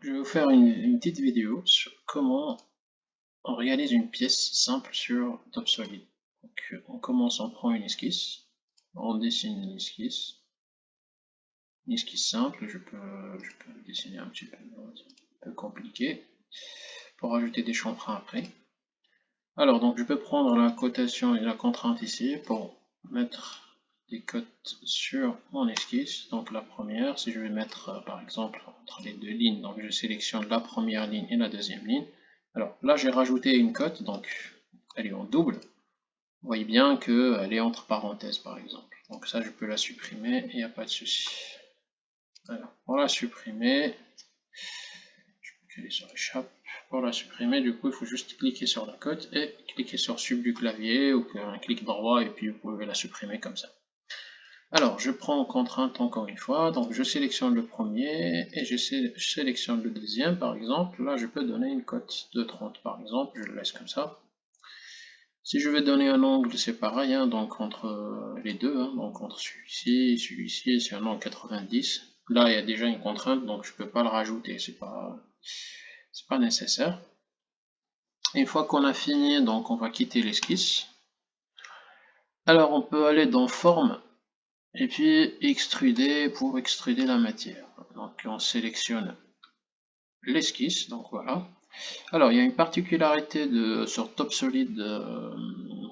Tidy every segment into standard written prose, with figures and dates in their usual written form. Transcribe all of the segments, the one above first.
Je vais vous faire une petite vidéo sur comment on réalise une pièce simple sur TopSolid. Donc, on commence, on prend une esquisse, on dessine une esquisse simple. Je peux dessiner un petit peu, un peu compliqué pour ajouter des chanfreins après. Alors, donc, je peux prendre la cotation et la contrainte ici pour mettre des cotes sur mon esquisse. Donc, la première, si je vais mettre par exemple entre les deux lignes, donc je sélectionne la première ligne et la deuxième ligne. Alors là, j'ai rajouté une cote, donc elle est en double. Vous voyez bien qu'elle est entre parenthèses par exemple. Donc, ça, je peux la supprimer et il n'y a pas de souci. Alors, pour la supprimer, je peux qu'elle s'échappe. Pour la supprimer, du coup, il faut juste cliquer sur la cote et cliquer sur Sub du clavier ou un clic droit et puis vous pouvez la supprimer comme ça. Alors, je prends en contrainte encore une fois, donc je sélectionne le premier et je sélectionne le deuxième par exemple. Là, je peux donner une cote de 30 par exemple, je le laisse comme ça. Si je vais donner un angle, c'est pareil, hein, donc entre les deux, hein, donc entre celui-ci et celui-ci, c'est un angle 90. Là, il y a déjà une contrainte, donc je ne peux pas le rajouter, c'est pas nécessaire. Une fois qu'on a fini, donc on va quitter l'esquisse. Alors, on peut aller dans Forme et puis extruder pour extruder la matière. Donc, on sélectionne l'esquisse, donc voilà. Alors, il y a une particularité sur TopSolid,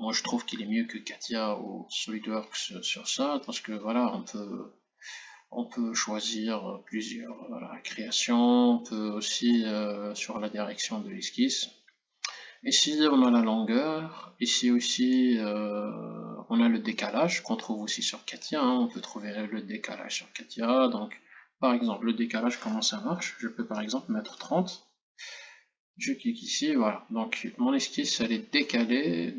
moi je trouve qu'il est mieux que Katia ou SolidWorks sur ça, parce que voilà, on peut choisir plusieurs créations, on peut aussi sur la direction de l'esquisse. Ici, on a la longueur, ici aussi, on a le décalage qu'on trouve aussi sur Katia, hein. On peut trouver le décalage sur Katia, donc par exemple, le décalage, comment ça marche? Je peux par exemple mettre 30. Je clique ici, voilà. Donc mon esquisse, elle est décalée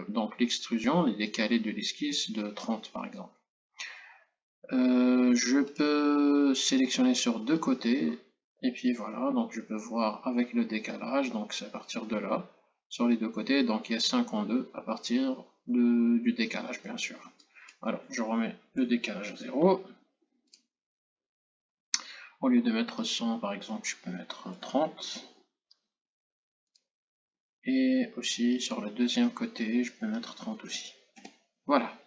donc l'extrusion est décalée de l'esquisse de 30 par exemple. Je peux sélectionner sur deux côtés, et puis voilà, donc je peux voir avec le décalage, donc c'est à partir de là, sur les deux côtés, donc il y a 52 à partir du décalage bien sûr. Alors je remets le décalage à 0. Au lieu de mettre 100 par exemple, je peux mettre 30. Et aussi sur le deuxième côté, je peux mettre 30 aussi. Voilà.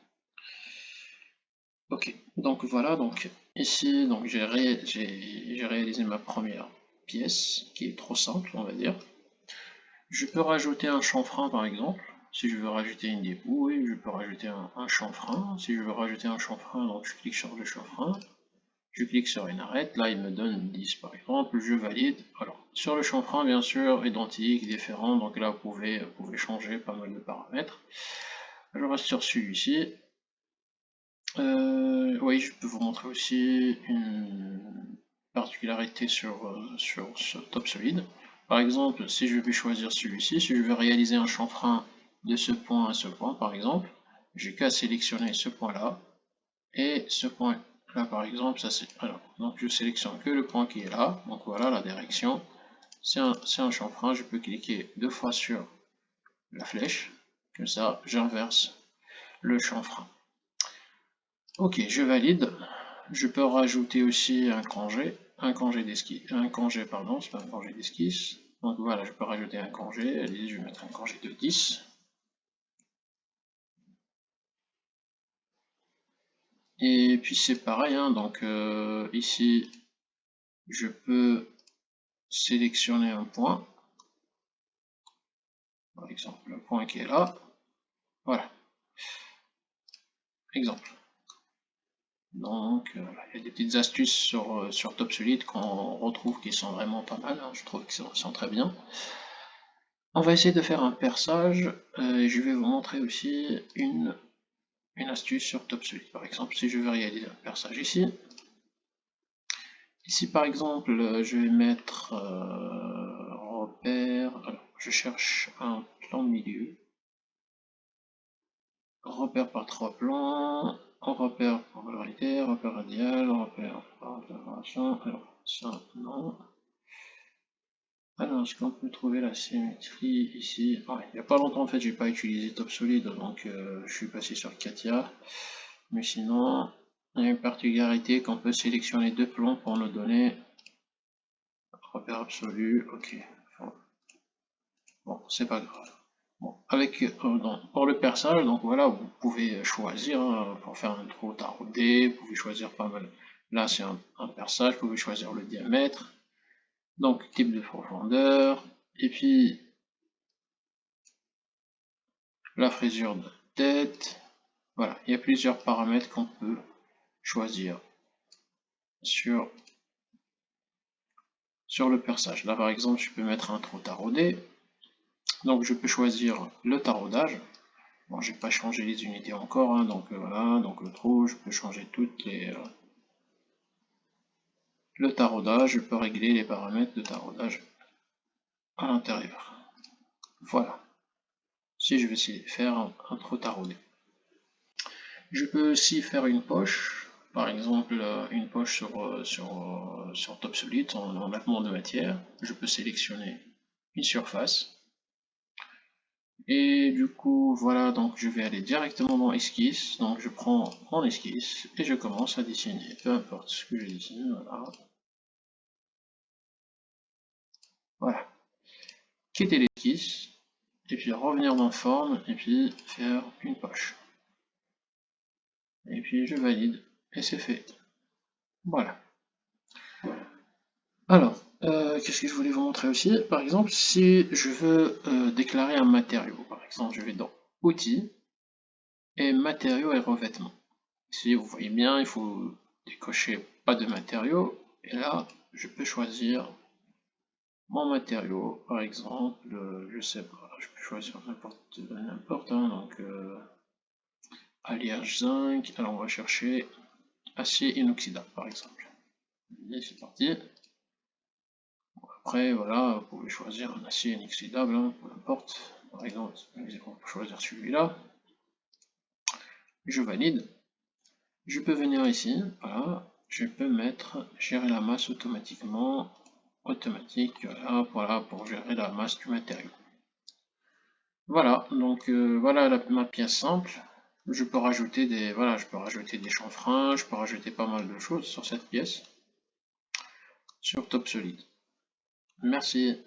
Ok, donc voilà, donc ici, donc j'ai réalisé ma première pièce, qui est trop simple, on va dire. Je peux rajouter un chanfrein par exemple. Si je veux rajouter une dépouille, je peux rajouter un chanfrein. Si je veux rajouter un chanfrein, donc je clique sur le chanfrein. Je clique sur une arête, là il me donne 10 par exemple, je valide. Alors, sur le chanfrein, bien sûr, identique, différent, donc là vous pouvez changer pas mal de paramètres. Je reste sur celui-ci. Oui, je peux vous montrer aussi une particularité sur ce TopSolid. Par exemple, si je vais choisir celui-ci, si je veux réaliser un chanfrein de ce point à ce point, par exemple, j'ai qu'à sélectionner ce point-là et ce point-là, par exemple, ça c'est. Alors, donc je sélectionne que le point qui est là, donc voilà la direction. C'est un chanfrein, je peux cliquer deux fois sur la flèche, comme ça j'inverse le chanfrein. Ok, je valide. Je peux rajouter aussi un congé d'esquisse, pardon, c'est pas un congé d'esquisse. Donc voilà, je peux rajouter un congé. Allez, je vais mettre un congé de 10. Et puis c'est pareil, hein, donc ici, je peux sélectionner un point. Par exemple, le point qui est là. Voilà, exemple. Donc, il y a des petites astuces sur TopSolid qu'on retrouve qui sont vraiment pas mal, hein, je trouve qu'ils sont très bien. On va essayer de faire un perçage, et je vais vous montrer aussi une astuce sur TopSolid. Par exemple, si je veux réaliser un perçage ici, par exemple, je vais mettre repère, alors je cherche un plan de milieu, repère par trois plans, repère pour polarité, repère radial, repère par intervention, alors ça non. Alors, est-ce qu'on peut trouver la symétrie ici? Ah, il n'y a pas longtemps, en fait, j'ai pas utilisé TopSolid, donc je suis passé sur Katia. Mais sinon, il y a une particularité qu'on peut sélectionner deux plans pour nous donner repère absolu, ok. Bon, c'est pas grave. Bon, avec, pour le perçage, donc voilà, vous pouvez choisir pour faire un trou taraudé, vous pouvez choisir pas mal. Là, c'est un perçage, vous pouvez choisir le diamètre, donc type de profondeur, et puis la frisure de tête. Voilà, il y a plusieurs paramètres qu'on peut choisir sur le perçage. Là, par exemple, je peux mettre un trou taraudé, donc je peux choisir le taraudage. Bon, j'ai pas changé les unités encore, hein, donc voilà, donc le trou, je peux changer toutes les... le taraudage, je peux régler les paramètres de taraudage à l'intérieur. Voilà. Si je veux essayer de faire un trou taraudé. Je peux aussi faire une poche, par exemple une poche sur Top Solid en abattement de matière. Je peux sélectionner une surface. Et du coup, voilà, donc je vais aller directement dans Esquisse. Donc je prends mon esquisse et je commence à dessiner, peu importe ce que je dessine, voilà. Voilà. Quitter l'esquisse, et puis revenir dans forme, et puis faire une poche. Et puis je valide, et c'est fait. Voilà. Alors, qu'est-ce que je voulais vous montrer aussi? Par exemple, si je veux déclarer un matériau, par exemple, je vais dans Outils, et Matériaux et revêtements. Ici, vous voyez bien, il faut décocher pas de matériaux, et là, je peux choisir mon matériau, par exemple, je sais pas, je peux choisir n'importe, hein, donc alliage zinc, alors on va chercher acier inoxydable par exemple. Et c'est parti. Après, voilà, vous pouvez choisir un acier inoxydable, hein, peu importe. Par exemple, on peut choisir celui-là. Je valide. Je peux venir ici, voilà, je peux gérer la masse automatiquement, automatique, voilà, pour gérer la masse du matériau. Voilà, donc voilà ma pièce simple. Je peux rajouter des chanfreins, je peux rajouter pas mal de choses sur cette pièce, sur Top Solid. Merci.